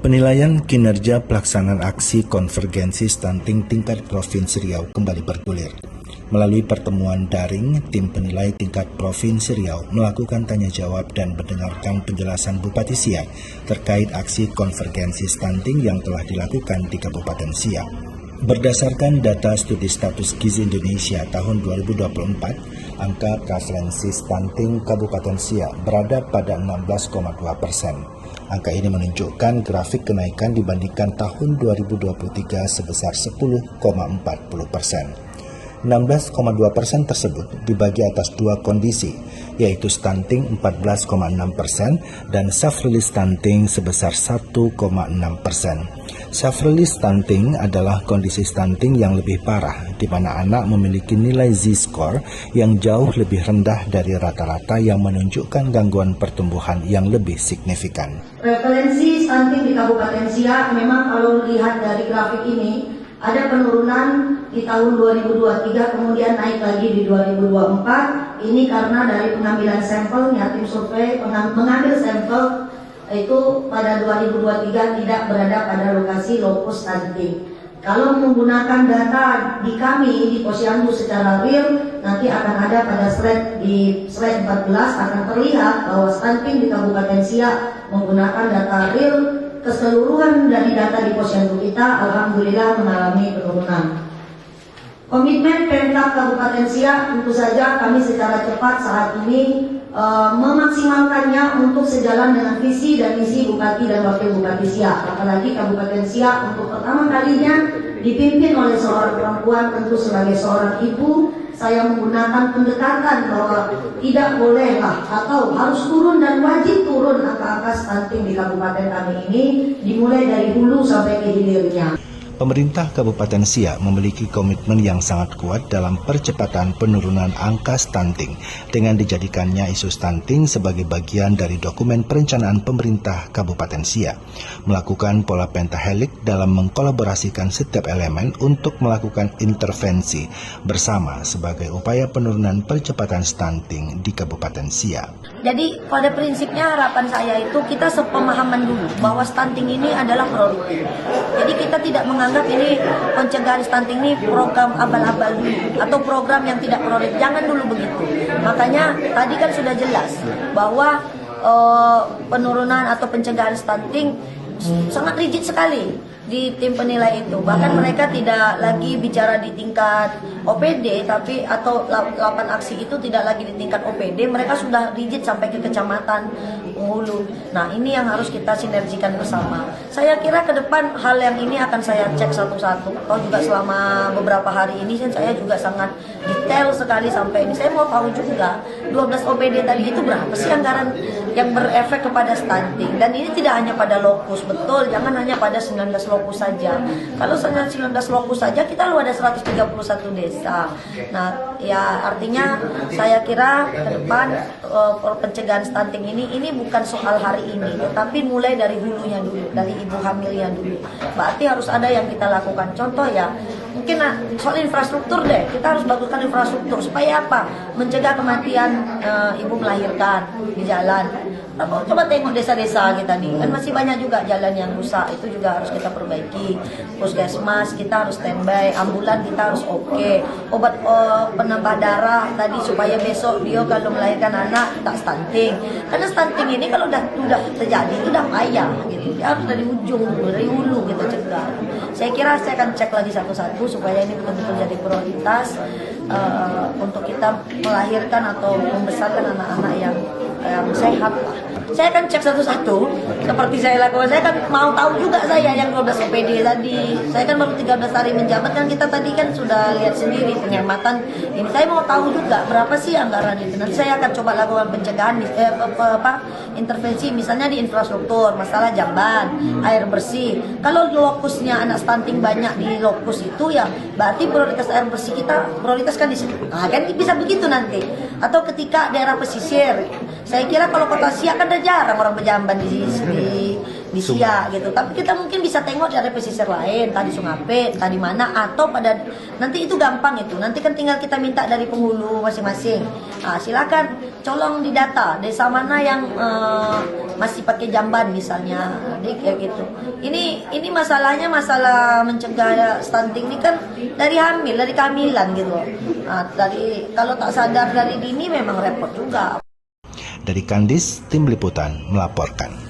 Penilaian kinerja pelaksanaan aksi konvergensi stunting tingkat Provinsi Riau kembali bergulir. Melalui pertemuan daring, tim penilai tingkat Provinsi Riau melakukan tanya jawab dan mendengarkan penjelasan Bupati Siak terkait aksi konvergensi stunting yang telah dilakukan di Kabupaten Siak. Berdasarkan data studi status gizi Indonesia tahun 2024, angka prevalensi stunting Kabupaten Siak berada pada 16,2%. Angka ini menunjukkan grafik kenaikan dibandingkan tahun 2023 sebesar 10,40%. 16,2% tersebut dibagi atas dua kondisi, yaitu stunting 14,6% dan self-release stunting sebesar 1,6%. Self-release stunting adalah kondisi stunting yang lebih parah, di mana anak memiliki nilai Z-score yang jauh lebih rendah dari rata-rata yang menunjukkan gangguan pertumbuhan yang lebih signifikan. Prevalensi stunting di Kabupaten Siak memang kalau lihat dari grafik ini, ada penurunan di tahun 2023, kemudian naik lagi di 2024. Ini karena dari pengambilan sampelnya, tim survei mengambil sampel itu pada 2023 tidak berada pada lokasi lokus stunting. Kalau menggunakan data di kami di Posyandu secara real, nanti akan ada pada slide 14 akan terlihat bahwa stunting di Kabupaten Siak menggunakan data real. Keseluruhan dari data di Posyandu kita alhamdulillah mengalami penurunan. Komitmen Pemkab Kabupaten Siak tentu saja kami secara cepat saat ini memaksimalkannya untuk sejalan dengan visi dan misi Bupati dan Wakil Bupati Siak. Apalagi Kabupaten Siak untuk pertama kalinya dipimpin oleh seorang perempuan, tentu sebagai seorang ibu, saya menggunakan pendekatan bahwa tidak bolehlah atau harus turun dan wajib turun angka-angka stunting di kabupaten kami ini, dimulai dari hulu sampai ke hilirnya. Pemerintah Kabupaten Siak memiliki komitmen yang sangat kuat dalam percepatan penurunan angka stunting dengan dijadikannya isu stunting sebagai bagian dari dokumen perencanaan pemerintah Kabupaten Siak, melakukan pola pentahelik dalam mengkolaborasikan setiap elemen untuk melakukan intervensi bersama sebagai upaya penurunan percepatan stunting di Kabupaten Siak. Jadi pada prinsipnya harapan saya itu kita sepemahaman dulu bahwa stunting ini adalah prioritas. Jadi kita tidak menganggap ini pencegahan stunting ini program abal-abal dulu atau program yang tidak prioritas. Jangan dulu begitu. Makanya tadi kan sudah jelas bahwa penurunan atau pencegahan stunting sangat rigid sekali di tim penilai itu. Bahkan mereka tidak lagi bicara di tingkat OPD tapi atau 8 aksi itu tidak lagi di tingkat OPD, mereka sudah rigid sampai ke kecamatan hulu. Nah, ini yang harus kita sinergikan bersama. Saya kira ke depan hal yang ini akan saya cek satu-satu. Atau juga selama beberapa hari ini saya juga sangat detail sekali sampai ini. Saya mau tahu juga 12 OPD tadi itu berapa sih anggaran yang berefek kepada stunting. Dan ini tidak hanya pada lokus, betul, jangan hanya pada 19 lokus saja. Kalau 19 lokus saja kita lu ada 131 desa. Nah, ya artinya saya kira ke depan pencegahan stunting ini bukan soal hari ini, tetapi mulai dari hulunya dulu, dari ibu hamilnya dulu. Berarti harus ada yang kita lakukan. Contoh ya, mungkin soal infrastruktur deh, kita harus baguskan infrastruktur supaya apa? Mencegah kematian ibu melahirkan di jalan. Coba tengok desa-desa kita nih, kan masih banyak juga jalan yang rusak, itu juga harus kita perbaiki. Puskesmas kita harus standby, ambulan kita harus oke. Obat penambah darah tadi supaya besok dia kalau melahirkan anak tak stunting. Karena stunting ini kalau udah terjadi itu udah payah gitu. Dia harus dari ujung, dari hulu kita cegah. Saya kira saya akan cek lagi satu-satu supaya ini betul-betul jadi prioritas untuk kita melahirkan atau membesarkan anak-anak yang sehat lah. Saya akan cek satu-satu seperti saya lakukan. Saya kan mau tahu juga saya yang 12 OPD tadi. Saya kan baru 13 hari menjabat, kan kita tadi kan sudah lihat sendiri penghematan ini. Saya mau tahu juga berapa sih anggaran itu. Nanti saya akan coba lakukan pencegahan intervensi misalnya di infrastruktur, masalah jamban, air bersih. Kalau lokusnya anak stunting banyak di lokus itu ya berarti prioritas air bersih kita prioritaskan di situ. Nah, kan bisa begitu nanti. Atau ketika daerah pesisir, saya kira kalau kota Siak kan ada jarang orang berjamban di Siak gitu. Tapi kita mungkin bisa tengok dari pesisir lain, tadi Sungapit, tadi mana, atau pada nanti itu gampang itu. Nanti kan tinggal kita minta dari penghulu masing-masing. Nah, silakan colong di data desa mana yang masih pakai jamban misalnya, jadi kayak gitu. Ini masalahnya masalah mencegah stunting ini kan dari hamil, dari kehamilan gitu. Nah, kalau tak sadar dari dini memang repot juga. Dari Kandis, Tim Liputan melaporkan.